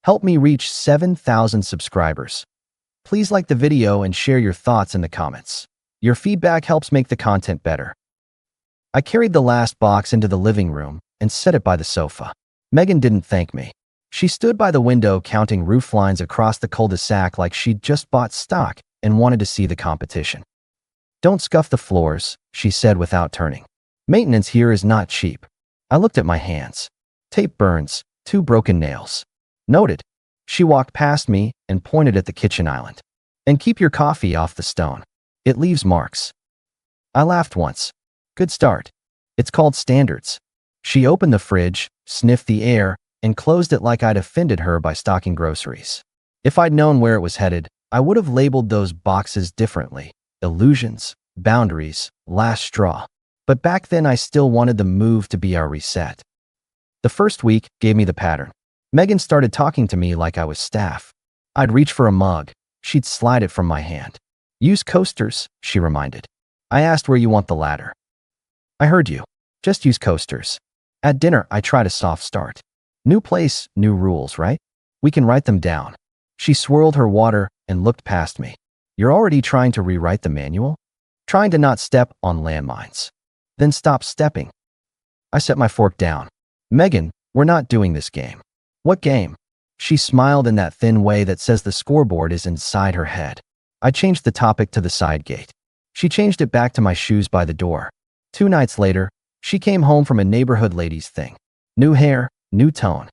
Help me reach 7,000 subscribers. Please like the video and share your thoughts in the comments. Your feedback helps make the content better. I carried the last box into the living room and set it by the sofa. Megan didn't thank me. She stood by the window counting roof lines across the cul-de-sac like she'd just bought stock and wanted to see the competition. "Don't scuff the floors," she said without turning. "Maintenance here is not cheap." I looked at my hands. Tape burns, 2 broken nails. "Noted." She walked past me and pointed at the kitchen island. "And keep your coffee off the stone. It leaves marks." I laughed once. Good start. It's called standards. She opened the fridge, sniffed the air, and closed it like I'd offended her by stocking groceries. If I'd known where it was headed, I would have labeled those boxes differently. Illusions, boundaries, last straw. But back then I still wanted the move to be our reset. The first week gave me the pattern. Megan started talking to me like I was staff. I'd reach for a mug. She'd slide it from my hand. "Use coasters," she reminded. I asked where you want the ladder. "I heard you. Just use coasters." At dinner, I tried a soft start. "New place, new rules, right? We can write them down." She swirled her water and looked past me. "You're already trying to rewrite the manual? Trying to not step on landmines. Then stop stepping." I set my fork down. "Megan, we're not doing this game." "What game?" She smiled in that thin way that says the scoreboard is inside her head. I changed the topic to the side gate. She changed it back to my shoes by the door. 2 nights later, she came home from a neighborhood ladies thing. New hair, new tone.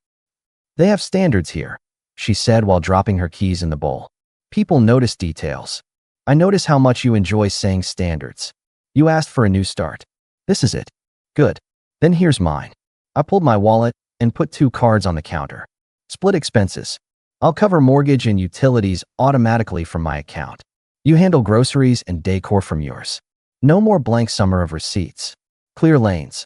"They have standards here," she said while dropping her keys in the bowl. "People notice details. I notice how much you enjoy saying standards. You asked for a new start. This is it. Good. Then here's mine." I pulled my wallet and put 2 cards on the counter. "Split expenses. I'll cover mortgage and utilities automatically from my account. You handle groceries and decor from yours. No more blank summer of receipts. Clear lanes."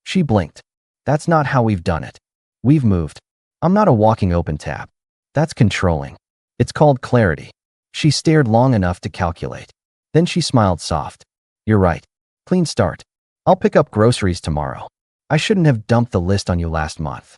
She blinked. "That's not how we've done it. We've moved. I'm not a walking open tab. That's controlling. It's called clarity." She stared long enough to calculate. Then she smiled soft. "You're right. Clean start. I'll pick up groceries tomorrow. I shouldn't have dumped the list on you last month."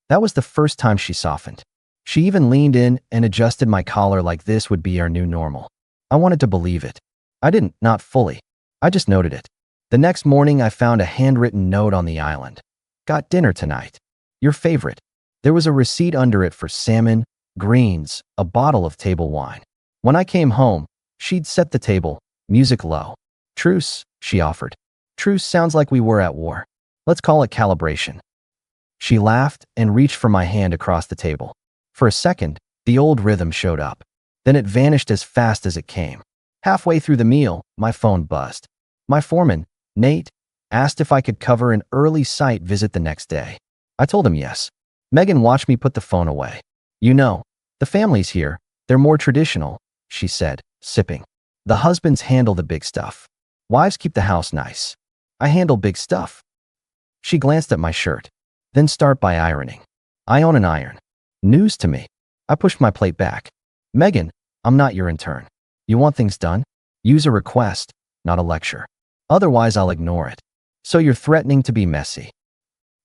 That was the first time she softened. She even leaned in and adjusted my collar like this would be our new normal. I wanted to believe it. I didn't, not fully. I just noted it. The next morning, I found a handwritten note on the island. "Got dinner tonight. Your favorite." There was a receipt under it for salmon, greens, a bottle of table wine. When I came home, she'd set the table, music low. "Truce," she offered. "Truce sounds like we were at war. Let's call it calibration." She laughed and reached for my hand across the table. For a second, the old rhythm showed up. Then it vanished as fast as it came. Halfway through the meal, my phone buzzed. My foreman, Nate, asked if I could cover an early site visit the next day. I told him yes. Megan watched me put the phone away. "You know, the families here, they're more traditional," she said, sipping. "The husbands handle the big stuff. Wives keep the house nice. I handle big stuff." She glanced at my shirt. "Then start by ironing." "I own an iron." News to me. I pushed my plate back. "Megan, I'm not your intern. You want things done? Use a request, not a lecture. Otherwise, I'll ignore it." "So you're threatening to be messy."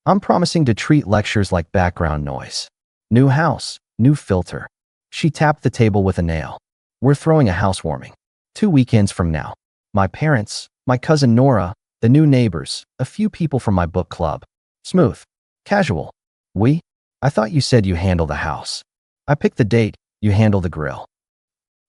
"I'm promising to treat lectures like background noise. New house, new filter." She tapped the table with a nail. "We're throwing a housewarming. 2 weekends from now. My parents, my cousin Nora, the new neighbors, a few people from my book club. Smooth. Casual. We? I thought you said you handle the house. I pick the date, you handle the grill.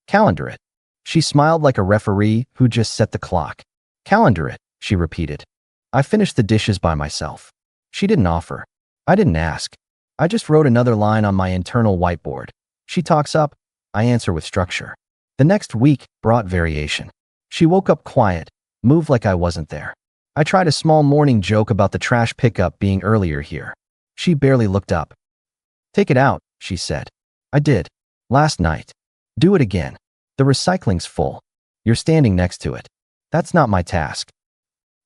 Calendar it." She smiled like a referee who just set the clock. "Calendar it," she repeated. I finished the dishes by myself. She didn't offer. I didn't ask. I just wrote another line on my internal whiteboard. She talks up, I answer with structure. The next week brought variation. She woke up quiet, moved like I wasn't there. I tried a small morning joke about the trash pickup being earlier here. She barely looked up. "Take it out," she said. I did. "Last night." "Do it again." "The recycling's full." "You're standing next to it." "That's not my task."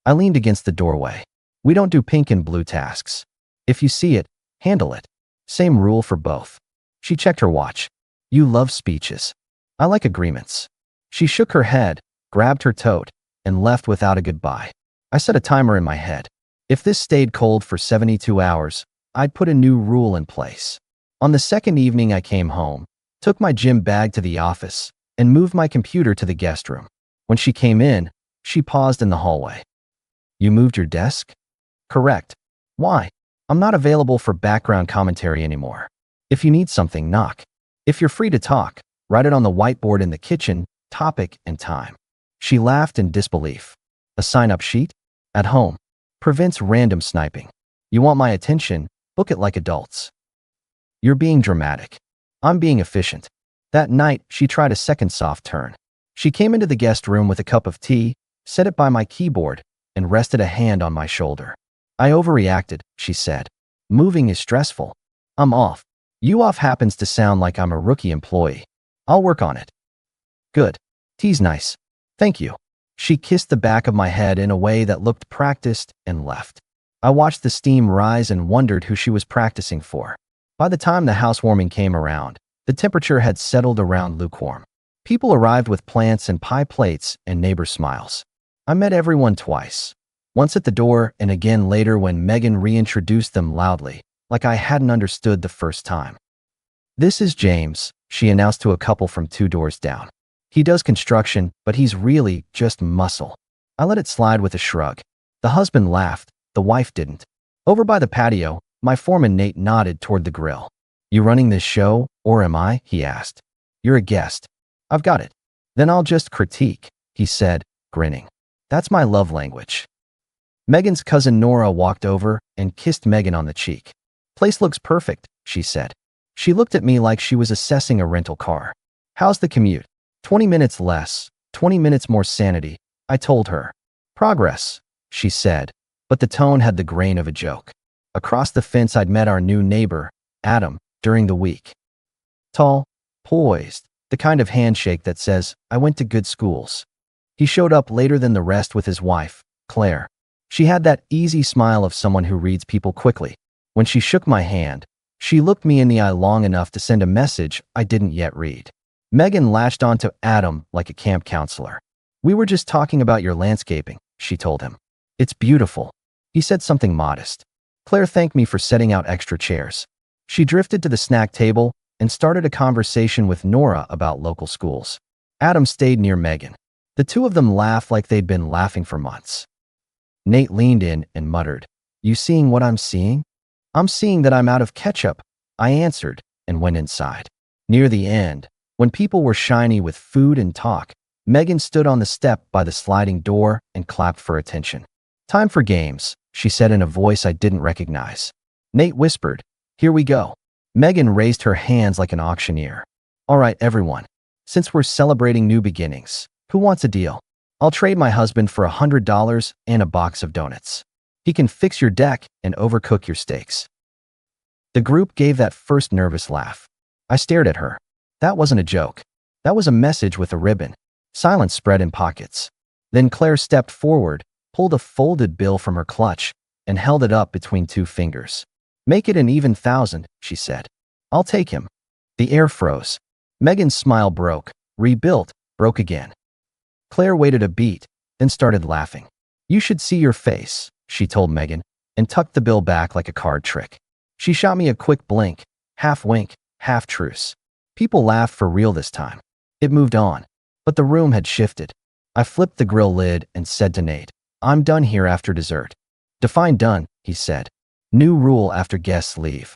I leaned against the doorway. "We don't do pink and blue tasks. If you see it, handle it. Same rule for both." She checked her watch. "You love speeches." "I like agreements." She shook her head, grabbed her tote, and left without a goodbye. I set a timer in my head. If this stayed cold for 72 hours, I'd put a new rule in place. On the second evening I came home, took my gym bag to the office, and moved my computer to the guest room. When she came in, she paused in the hallway. You moved your desk? Correct. Why? I'm not available for background commentary anymore. If you need something, knock. If you're free to talk, write it on the whiteboard in the kitchen, topic and time. She laughed in disbelief. A sign-up sheet? At home. Prevents random sniping. You want my attention? Book it like adults. You're being dramatic. I'm being efficient. That night, she tried a second soft turn. She came into the guest room with a cup of tea, set it by my keyboard, and rested a hand on my shoulder. I overreacted, she said. Moving is stressful. I'm off. You off happens to sound like I'm a rookie employee. I'll work on it. Good. Tea's nice. Thank you. She kissed the back of my head in a way that looked practiced and left. I watched the steam rise and wondered who she was practicing for. By the time the housewarming came around, the temperature had settled around lukewarm. People arrived with plants and pie plates and neighbor smiles. I met everyone twice. Once at the door and again later when Megan reintroduced them loudly, like I hadn't understood the first time. This is James, she announced to a couple from 2 doors down. He does construction, but he's really just muscle. I let it slide with a shrug. The husband laughed, the wife didn't. Over by the patio, my foreman Nate nodded toward the grill. You running this show, or am I? He asked. You're a guest. I've got it. Then I'll just critique, he said, grinning. That's my love language. Megan's cousin Nora walked over and kissed Megan on the cheek. Place looks perfect, she said. She looked at me like she was assessing a rental car. How's the commute? 20 minutes less, 20 minutes more sanity, I told her. Progress, she said, but the tone had the grain of a joke. Across the fence I'd met our new neighbor, Adam, during the week. Tall, poised, the kind of handshake that says, I went to good schools. He showed up later than the rest with his wife, Claire. She had that easy smile of someone who reads people quickly. When she shook my hand, she looked me in the eye long enough to send a message I didn't yet read. Megan latched onto Adam like a camp counselor. We were just talking about your landscaping, she told him. It's beautiful. He said something modest. Claire thanked me for setting out extra chairs. She drifted to the snack table and started a conversation with Nora about local schools. Adam stayed near Megan. The two of them laughed like they'd been laughing for months. Nate leaned in and muttered, You seeing what I'm seeing? I'm seeing that I'm out of ketchup, I answered and went inside. Near the end, when people were shiny with food and talk, Megan stood on the step by the sliding door and clapped for attention. Time for games, she said in a voice I didn't recognize. Nate whispered, Here we go. Megan raised her hands like an auctioneer. All right, everyone. Since we're celebrating new beginnings, who wants a deal? I'll trade my husband for $100 and a box of donuts. He can fix your deck and overcook your steaks. The group gave that first nervous laugh. I stared at her. That wasn't a joke. That was a message with a ribbon. Silence spread in pockets. Then Claire stepped forward, pulled a folded bill from her clutch, and held it up between 2 fingers. Make it an even 1,000, she said. I'll take him. The air froze. Megan's smile broke, rebuilt, broke again. Claire waited a beat, then started laughing. You should see your face, she told Megan, and tucked the bill back like a card trick. She shot me a quick blink, half wink, half truce. People laughed for real this time. It moved on, but the room had shifted. I flipped the grill lid and said to Nate, I'm done here after dessert. Define done, he said. New rule after guests leave.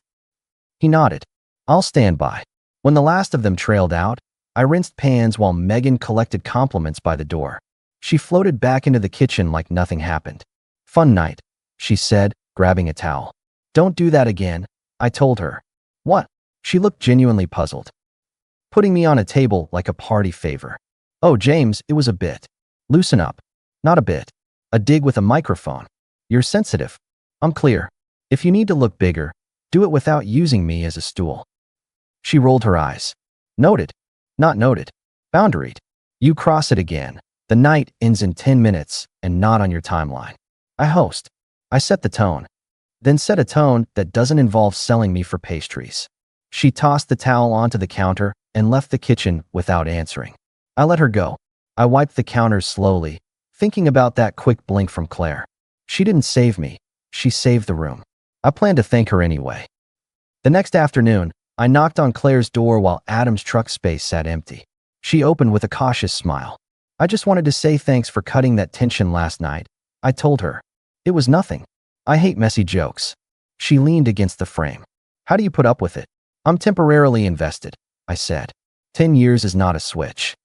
He nodded. I'll stand by. When the last of them trailed out, I rinsed pans while Megan collected compliments by the door. She floated back into the kitchen like nothing happened. Fun night, she said, grabbing a towel. Don't do that again, I told her. What? She looked genuinely puzzled. Putting me on a table like a party favor. Oh, James, it was a bit. Loosen up. Not a bit. A dig with a microphone. You're sensitive. I'm clear. If you need to look bigger, do it without using me as a stool. She rolled her eyes. Noted. Not noted. Boundaried. You cross it again. The night ends in 10 minutes and not on your timeline. I host. I set the tone. Then set a tone that doesn't involve selling me for pastries. She tossed the towel onto the counter and left the kitchen without answering. I let her go. I wiped the counters slowly, thinking about that quick blink from Claire. She didn't save me. She saved the room. I planned to thank her anyway. The next afternoon, I knocked on Claire's door while Adam's truck space sat empty. She opened with a cautious smile. I just wanted to say thanks for cutting that tension last night, I told her. It was nothing. I hate messy jokes. She leaned against the frame. How do you put up with it? I'm temporarily invested, I said. 10 years is not a switch.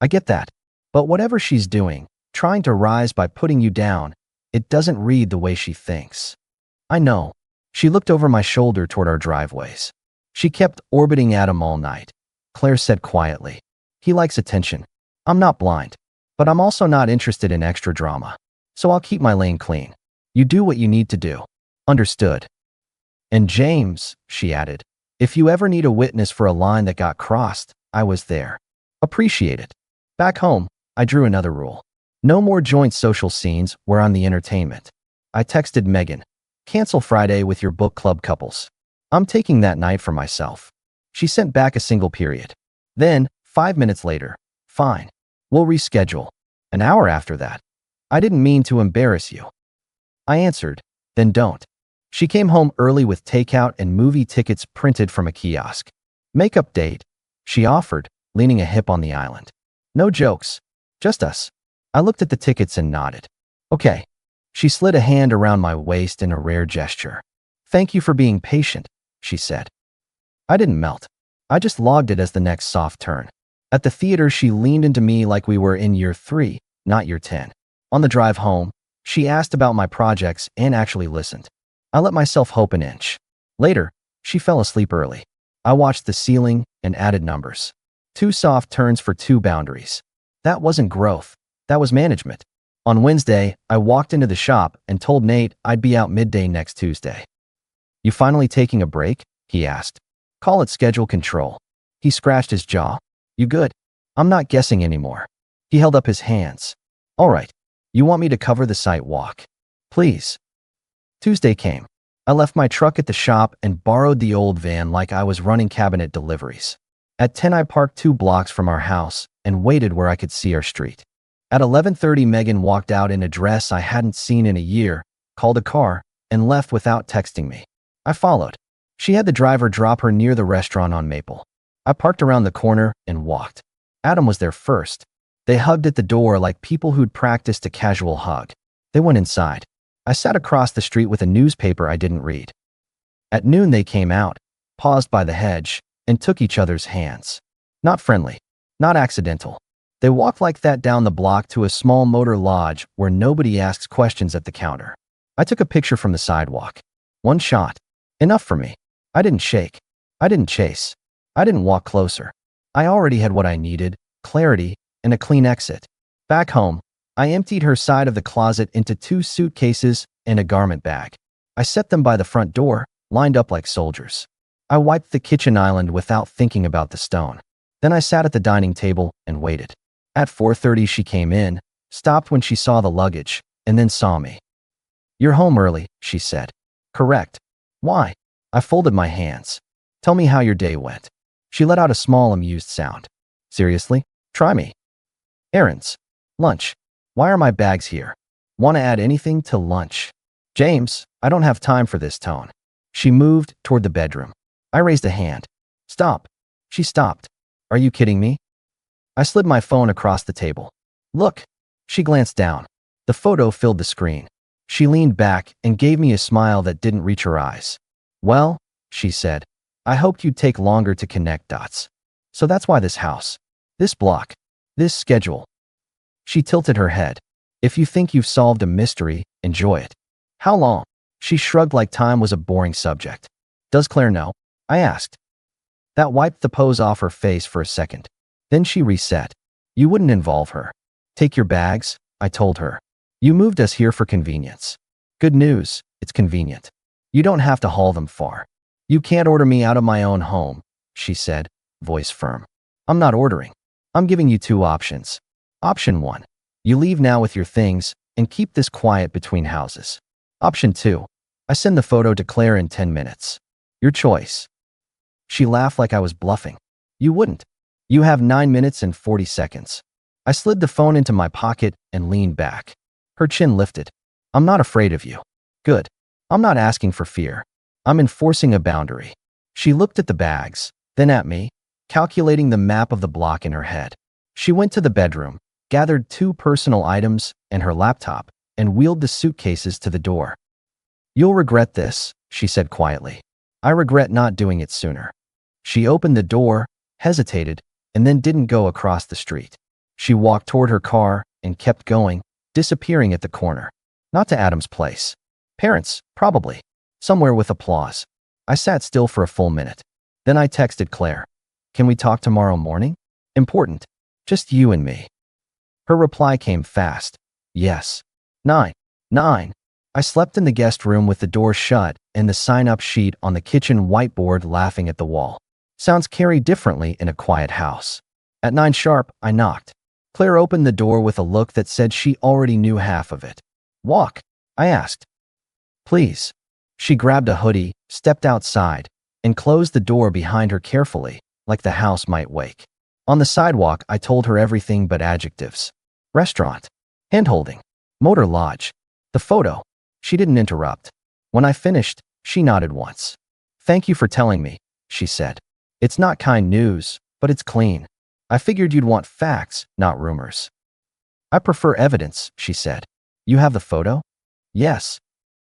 I get that. But whatever she's doing, trying to rise by putting you down, it doesn't read the way she thinks. I know. She looked over my shoulder toward our driveways. She kept orbiting Adam all night. Claire said quietly. He likes attention. I'm not blind. But I'm also not interested in extra drama. So I'll keep my lane clean. You do what you need to do. Understood. And James, she added, if you ever need a witness for a line that got crossed, I was there. Appreciate it. Back home, I drew another rule. No more joint social scenes where I'm the entertainment. I texted Megan. Cancel Friday with your book club couples. I'm taking that night for myself. She sent back a single period. Then, 5 minutes later, fine. We'll reschedule. An hour after that. I didn't mean to embarrass you. I answered, then don't. She came home early with takeout and movie tickets printed from a kiosk. Makeup date, she offered, leaning a hip on the island. No jokes. Just us. I looked at the tickets and nodded. Okay. She slid a hand around my waist in a rare gesture. Thank you for being patient, she said. I didn't melt. I just logged it as the next soft turn. At the theater, she leaned into me like we were in year 3, not year 10. On the drive home, she asked about my projects and actually listened. I let myself hope an inch. Later, she fell asleep early. I watched the ceiling and added numbers. 2 soft turns for 2 boundaries. That wasn't growth. That was management. On Wednesday, I walked into the shop and told Nate I'd be out midday next Tuesday. You finally taking a break? He asked. Call it schedule control. He scratched his jaw. You good? I'm not guessing anymore. He held up his hands. All right. You want me to cover the site walk? Please. Tuesday came. I left my truck at the shop and borrowed the old van like I was running cabinet deliveries. At 10, I parked 2 blocks from our house and waited where I could see our street. At 11:30, Megan walked out in a dress I hadn't seen in a year, called a car, and left without texting me. I followed. She had the driver drop her near the restaurant on Maple. I parked around the corner and walked. Adam was there first. They hugged at the door like people who'd practiced a casual hug. They went inside. I sat across the street with a newspaper I didn't read. At noon, they came out, paused by the hedge, and took each other's hands. Not friendly. Not accidental. They walked like that down the block to a small motor lodge where nobody asks questions at the counter. I took a picture from the sidewalk. 1 shot. Enough for me. I didn't shake. I didn't chase. I didn't walk closer. I already had what I needed, clarity, and a clean exit. Back home, I emptied her side of the closet into 2 suitcases and a garment bag. I set them by the front door, lined up like soldiers. I wiped the kitchen island without thinking about the stone. Then I sat at the dining table and waited. At 4:30, she came in, stopped when she saw the luggage, and then saw me. You're home early, she said. Correct. Why? I folded my hands. Tell me how your day went. She let out a small amused sound. Seriously? Try me. Errands. Lunch. Why are my bags here? Want to add anything to lunch? James, I don't have time for this tone. She moved toward the bedroom. I raised a hand. Stop. She stopped. Are you kidding me? I slid my phone across the table. Look. She glanced down. The photo filled the screen. She leaned back and gave me a smile that didn't reach her eyes. Well, she said, I hoped you'd take longer to connect dots. So that's why this house, this block, this schedule. She tilted her head. If you think you've solved a mystery, enjoy it. How long? She shrugged like time was a boring subject. Does Claire know? I asked. That wiped the pose off her face for a second. Then she reset. You wouldn't involve her. Take your bags, I told her. You moved us here for convenience. Good news, it's convenient. You don't have to haul them far. You can't order me out of my own home, she said, voice firm. I'm not ordering. I'm giving you 2 options. Option 1. You leave now with your things and keep this quiet between houses. Option 2. I send the photo to Claire in 10 minutes. Your choice. She laughed like I was bluffing. You wouldn't. You have 9 minutes and 40 seconds. I slid the phone into my pocket and leaned back. Her chin lifted. I'm not afraid of you. Good. I'm not asking for fear. I'm enforcing a boundary. She looked at the bags, then at me, calculating the map of the block in her head. She went to the bedroom, gathered 2 personal items and her laptop, and wheeled the suitcases to the door. "You'll regret this," she said quietly. "I regret not doing it sooner." She opened the door, hesitated, and then didn't go across the street. She walked toward her car and kept going, disappearing at the corner. Not to Adam's place. Parents, probably. Somewhere with applause. I sat still for a full minute. Then I texted Claire. "Can we talk tomorrow morning? Important. Just you and me." Her reply came fast. "Yes." 9. I slept in the guest room with the door shut and the sign-up sheet on the kitchen whiteboard laughing at the wall. Sounds carry differently in a quiet house. At 9 sharp, I knocked. Claire opened the door with a look that said she already knew half of it. "Walk?" I asked. "Please." She grabbed a hoodie, stepped outside, and closed the door behind her carefully, like the house might wake. On the sidewalk, I told her everything but adjectives. Restaurant. Handholding. Motor lodge. The photo. She didn't interrupt. When I finished, she nodded once. "Thank you for telling me," she said. "It's not kind news, but it's clean. I figured you'd want facts, not rumors." "I prefer evidence," she said. "You have the photo?" "Yes."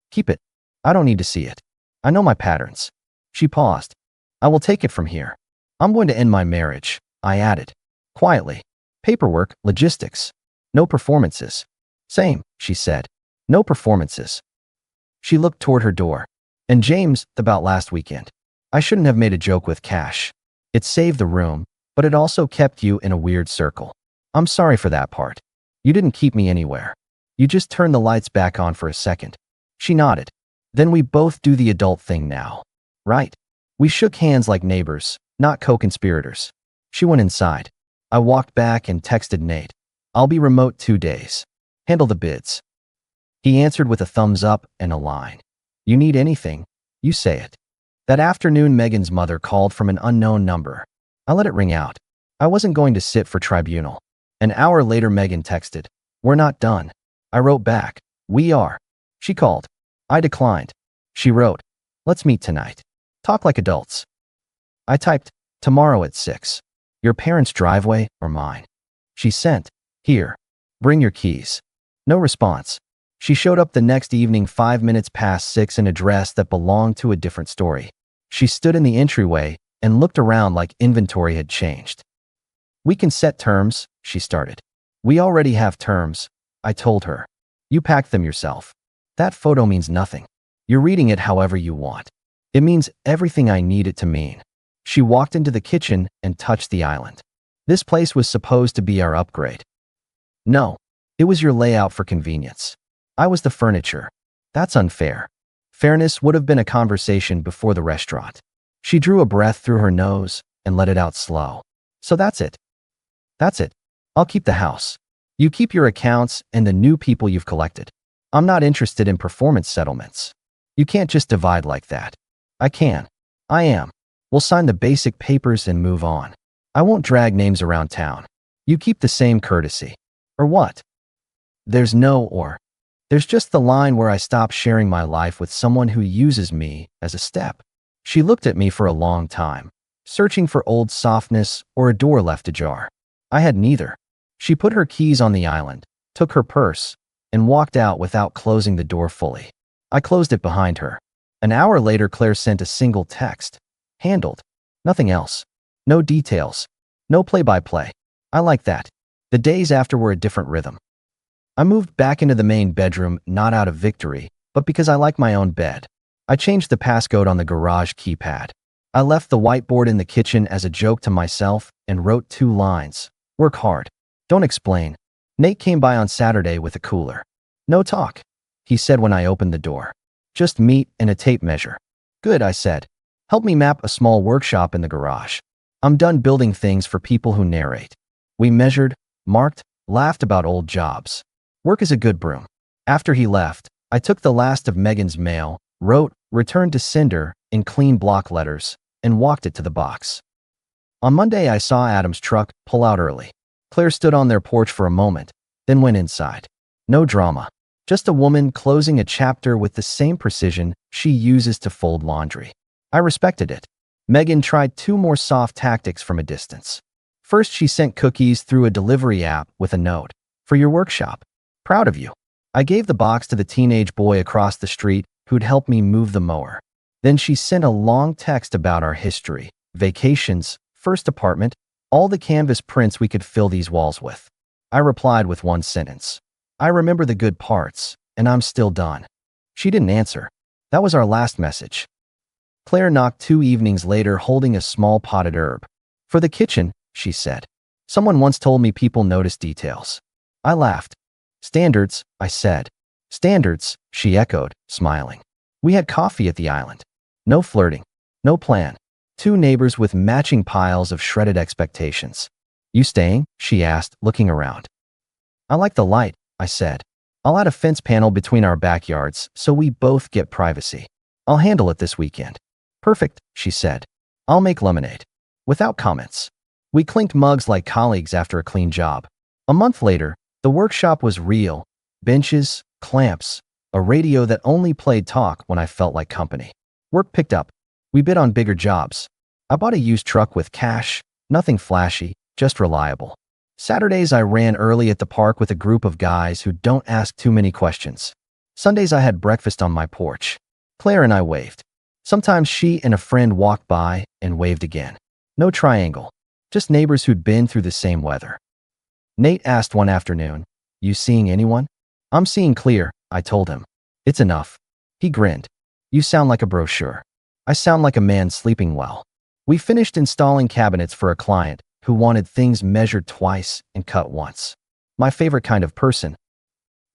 "Keep it. I don't need to see it. I know my patterns." She paused. "I will take it from here. I'm going to end my marriage," I added. Quietly. "Paperwork, logistics. No performances." "Same," she said. "No performances." She looked toward her door. "And James, about last weekend. I shouldn't have made a joke with Cash. It saved the room, but it also kept you in a weird circle. I'm sorry for that part. You didn't keep me anywhere. You just turned the lights back on for a second." She nodded. "Then we both do the adult thing now. Right?" We shook hands like neighbors, not co-conspirators. She went inside. I walked back and texted Nate. "I'll be remote 2 days. Handle the bids." He answered with a thumbs up and a line. "You need anything, you say it." That afternoon, Megan's mother called from an unknown number. I let it ring out. I wasn't going to sit for tribunal. An hour later, Megan texted, "We're not done." I wrote back, "We are." She called. I declined. She wrote, "Let's meet tonight. Talk like adults." I typed, "Tomorrow at 6. Your parents' driveway or mine?" She sent, "Here. Bring your keys." No response. She showed up the next evening 5 minutes past 6 in a dress that belonged to a different story. She stood in the entryway and looked around like inventory had changed. "We can set terms," she started. "We already have terms," I told her. "You packed them yourself. That photo means nothing. You're reading it however you want. It means everything I need it to mean." She walked into the kitchen and touched the island. "This place was supposed to be our upgrade." "No. It was your layout for convenience. I was the furniture. That's unfair." Fairness would have been a conversation before the restaurant. She drew a breath through her nose and let it out slow. "So that's it." "That's it. I'll keep the house. You keep your accounts and the new people you've collected. I'm not interested in performance settlements. You can't just divide like that." "I can. I am. We'll sign the basic papers and move on. I won't drag names around town. You keep the same courtesy." "Or what?" "There's no or. There's just the line where I stop sharing my life with someone who uses me as a step." She looked at me for a long time, searching for old softness or a door left ajar. I had neither. She put her keys on the island, took her purse, and walked out without closing the door fully. I closed it behind her. An hour later, Claire sent a single text. Handled. Nothing else. No details. No play-by-play. I like that. The days after were a different rhythm. I moved back into the main bedroom, not out of victory, but because I like my own bed. I changed the passcode on the garage keypad. I left the whiteboard in the kitchen as a joke to myself and wrote 2 lines. "Work hard. Don't explain." Nate came by on Saturday with a cooler. "No talk," he said when I opened the door. "Just meat and a tape measure." "Good," I said. "Help me map a small workshop in the garage. I'm done building things for people who narrate." We measured, marked, laughed about old jobs. Work is a good broom. After he left, I took the last of Megan's mail, wrote, "Return to Cinder," in clean block letters, and walked it to the box. On Monday, I saw Adam's truck pull out early. Claire stood on their porch for a moment, then went inside. No drama. Just a woman closing a chapter with the same precision she uses to fold laundry. I respected it. Megan tried two more soft tactics from a distance. First, she sent cookies through a delivery app with a note. For your workshop. Proud of you. I gave the box to the teenage boy across the street who'd helped me move the mower. Then she sent a long text about our history, vacations, first apartment, all the canvas prints we could fill these walls with. I replied with one sentence. I remember the good parts, and I'm still done. She didn't answer. That was our last message. Claire knocked 2 evenings later holding a small potted herb. For the kitchen, she said. Someone once told me people notice details. I laughed. Standards, I said. Standards, she echoed, smiling. We had coffee at the island. No flirting. No plan. 2 neighbors with matching piles of shredded expectations. You staying? She asked, looking around. I like the light, I said. I'll add a fence panel between our backyards so we both get privacy. I'll handle it this weekend. Perfect, she said. I'll make lemonade. Without comments. We clinked mugs like colleagues after a clean job. A month later, the workshop was real. Benches, clamps, a radio that only played talk when I felt like company. Work picked up. We bid on bigger jobs. I bought a used truck with cash, nothing flashy, just reliable. Saturdays I ran early at the park with a group of guys who don't ask too many questions. Sundays I had breakfast on my porch. Claire and I waved. Sometimes she and a friend walked by and waved again. No triangle. Just neighbors who'd been through the same weather. Nate asked one afternoon, You seeing anyone? I'm seeing clear, I told him. It's enough. He grinned. You sound like a brochure. I sound like a man sleeping well. We finished installing cabinets for a client who wanted things measured twice and cut once. My favorite kind of person.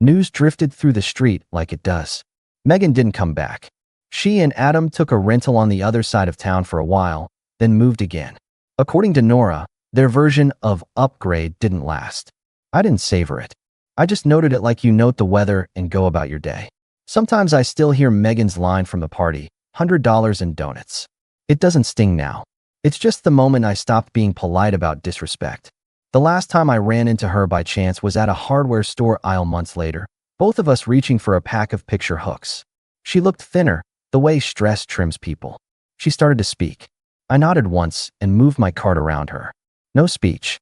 News drifted through the street like it does. Megan didn't come back. She and Adam took a rental on the other side of town for a while, then moved again. According to Nora, their version of upgrade didn't last. I didn't savor it. I just noted it like you note the weather and go about your day. Sometimes I still hear Megan's line from the party, $100 in donuts. It doesn't sting now. It's just the moment I stopped being polite about disrespect. The last time I ran into her by chance was at a hardware store aisle months later, both of us reaching for a pack of picture hooks. She looked thinner, the way stress trims people. She started to speak. I nodded once and moved my cart around her. No speech.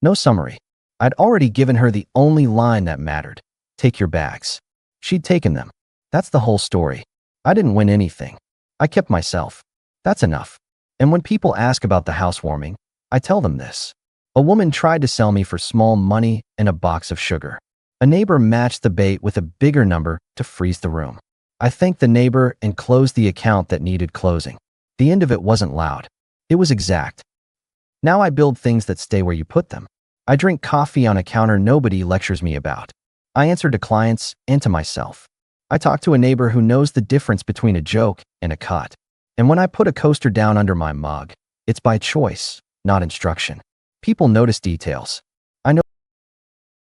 No summary. I'd already given her the only line that mattered. Take your bags. She'd taken them. That's the whole story. I didn't win anything. I kept myself. That's enough. And when people ask about the housewarming, I tell them this. A woman tried to sell me for small money and a box of sugar. A neighbor matched the bait with a bigger number to freeze the room. I thanked the neighbor and closed the account that needed closing. The end of it wasn't loud. It was exact. Now I build things that stay where you put them. I drink coffee on a counter nobody lectures me about. I answer to clients and to myself. I talk to a neighbor who knows the difference between a joke and a cut. And when I put a coaster down under my mug, it's by choice, not instruction. People notice details.